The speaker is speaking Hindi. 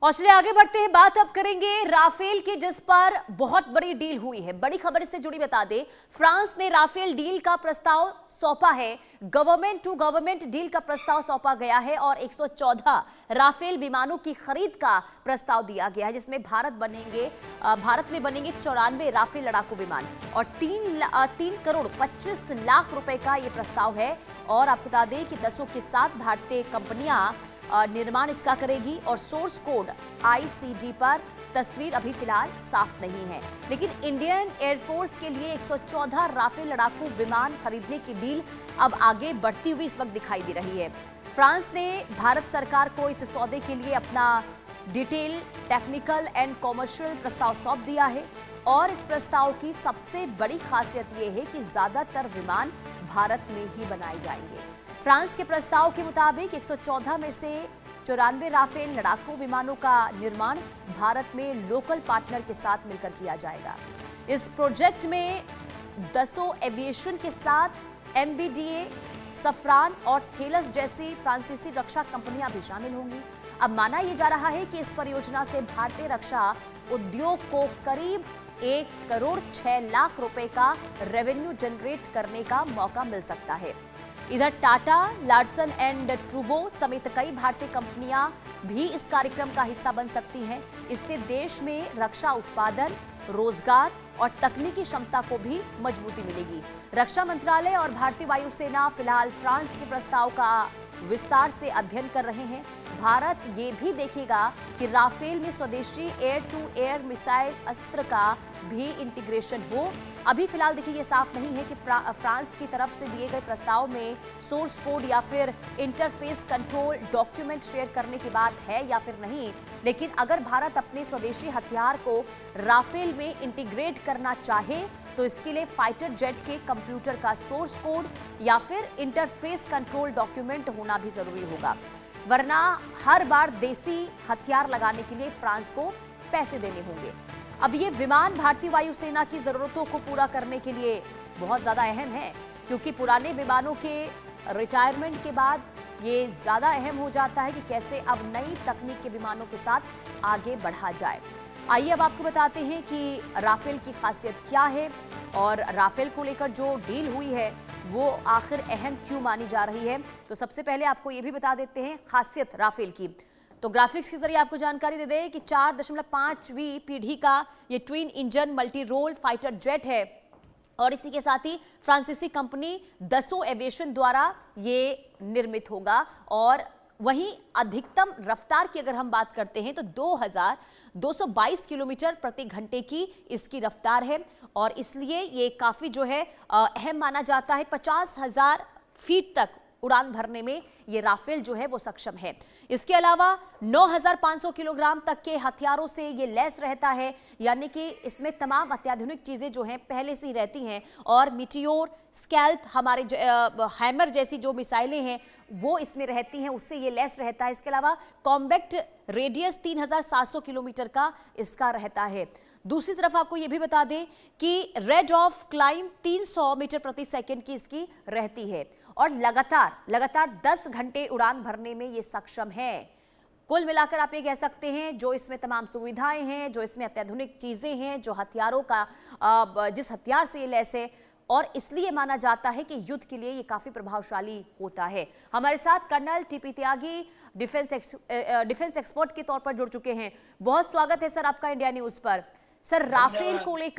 ऑस्ट्रेलिया आगे बढ़ते हैं, बात अब करेंगे राफेल की, जिस पर बहुत बड़ी डील हुई है। बड़ी खबर इससे जुड़ी बता दें, फ्रांस ने राफेल डील का प्रस्ताव सौंपा है। गवर्नमेंट टू गवर्नमेंट डील का प्रस्ताव सौंपा गया है और 114 राफेल विमानों की खरीद का प्रस्ताव दिया गया है, जिसमें भारत में बनेंगे 94 राफेल लड़ाकू विमान और 3 करोड़ 25 लाख रुपए का यह प्रस्ताव है। और आपको बता दें कि 10 के साथ भारतीय कंपनियां निर्माण इसका करेगी और सोर्स कोड ICD पर तस्वीर अभी फिलहाल साफ नहीं है, लेकिन इंडियन एयरफोर्स के लिए 114 राफेल लड़ाकू विमान खरीदने की डील अब आगे बढ़ती हुई इस वक्त दिखाई दे रही है। फ्रांस ने भारत सरकार को इस सौदे के लिए अपना डिटेल टेक्निकल एंड कॉमर्शियल प्रस्ताव सौंप दिया है और इस प्रस्ताव की सबसे बड़ी खासियत यह है कि ज्यादातर विमान भारत में ही बनाए जाएंगे। फ्रांस के प्रस्ताव के मुताबिक 114 में से 94 राफेल लड़ाकू विमानों का निर्माण भारत में लोकल पार्टनर के साथ मिलकर किया जाएगा। इस प्रोजेक्ट में दसो एविएशन के साथ MBDA, सफरान और थेलस जैसी फ्रांसीसी रक्षा कंपनियां भी शामिल होंगी। अब माना यह जा रहा है कि इस परियोजना से भारतीय रक्षा उद्योग को करीब 1 करोड़ 6 लाख रुपए का रेवेन्यू जनरेट करने का मौका मिल सकता है। इधर टाटा, लार्सन एंड ट्रूबो समेत कई भारतीय कंपनियां भी इस कार्यक्रम का हिस्सा बन सकती हैं। इससे देश में रक्षा उत्पादन, रोजगार और तकनीकी क्षमता को भी मजबूती मिलेगी। रक्षा मंत्रालय और भारतीय वायुसेना फिलहाल फ्रांस के प्रस्ताव का विस्तार से अध्ययन कर रहे हैं। भारत ये भी देखेगा कि राफेल में स्वदेशी एयर टू एयर मिसाइल अस्त्र का भी इंटीग्रेशन हो। अभी फिलहाल देखिए ये साफ नहीं है कि फ्रांस की तरफ से दिए गए प्रस्ताव में सोर्स कोड या फिर इंटरफेस कंट्रोल डॉक्यूमेंट शेयर करने की बात है या फिर नहीं, लेकिन अगर भारत अपने स्वदेशी हथियार को राफेल में इंटीग्रेट करना चाहे तो इसके लिए फाइटर जेट के कंप्यूटर का सोर्स कोड या फिर इंटरफेस कंट्रोल डॉक्यूमेंट होना भी जरूरी होगा, वरना हर बार देसी हथियार लगाने के लिए फ्रांस को पैसे देने होंगे। अब ये विमान भारतीय वायुसेना की जरूरतों को पूरा करने के लिए बहुत ज्यादा अहम है, क्योंकि पुराने विमानों के रिटायरमेंट के बाद ये ज्यादा अहम हो जाता है कि कैसे अब नई तकनीक के विमानों के साथ आगे बढ़ा जाए। आइए अब आपको बताते हैं कि राफेल की खासियत क्या है और राफेल को लेकर जो डील हुई है वो आखिर अहम क्यों मानी जा रही है। तो सबसे पहले आपको ये भी बता देते हैं खासियत राफेल की। तो ग्राफिक्स के जरिए आपको जानकारी दे दें कि 4.5वीं पीढ़ी का ये twin engine multi role fighter jet है और इसी के साथ ही फ्रांसीसी कंपनी दसो एविएशन द्वारा ये निर्मित होगा। और वहीं अधिकतम रफ्तार की अगर हम बात करते हैं तो 2222 किलोमीटर प्रति घंटे की इसकी रफ्तार है और इसलिए ये काफी जो है अहम माना जाता है। 50,000 फीट तक उड़ान भरने में ये राफेल जो है वो सक्षम है। इसके अलावा 9,500 किलोग्राम तक के हथियारों से ये लैस रहता है, यानी कि इसमें तमाम अत्याधुनिक चीजें जो हैं पहले से ही रहती हैं और मिटियोर, स्कैल्प, हमारे हैमर जैसी जो मिसाइलें हैं वो इसमें रहती हैं, उससे ये लैस रहता है। इसके अलावा कॉम्बैक्ट रेडियस 3,700 किलोमीटर का इसका रहता है। दूसरी तरफ आपको ये भी बता दें कि रेट ऑफ क्लाइंब 300 मीटर प्रति सेकंड की इसकी रहती है और लगातार 10 घंटे उड़ान भरने में ये सक्षम है। कुल मिलाकर आप ये कह सकते हैं जो इसमें तमाम सुविधाएं हैं, जो इसमें अत्याधुनिक चीजें हैं, जो हथियारों का जिस हथियार से ये लैस है और इसलिए माना जाता है कि युद्ध के लिए ये काफी प्रभावशाली होता है। हमारे साथ कर्नल TP त्यागी डिफेंस एक्सपर्ट के तौर पर जुड़ चुके हैं। बहुत स्वागत है सर आपका इंडिया न्यूज पर। सर, राफेल को लेकर